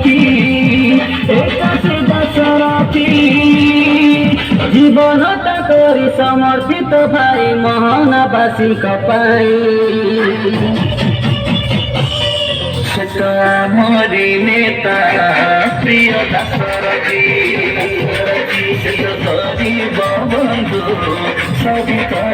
সাক্ষী একাশে দশরথী জীবনটা করি সমর্পিত ভাই মোহনবাসীଙ୍କ ପାଇଁ সে তো আমারি নেতা প্রিয় দাশরথী সে তো গরিব বন্ধু সবিতা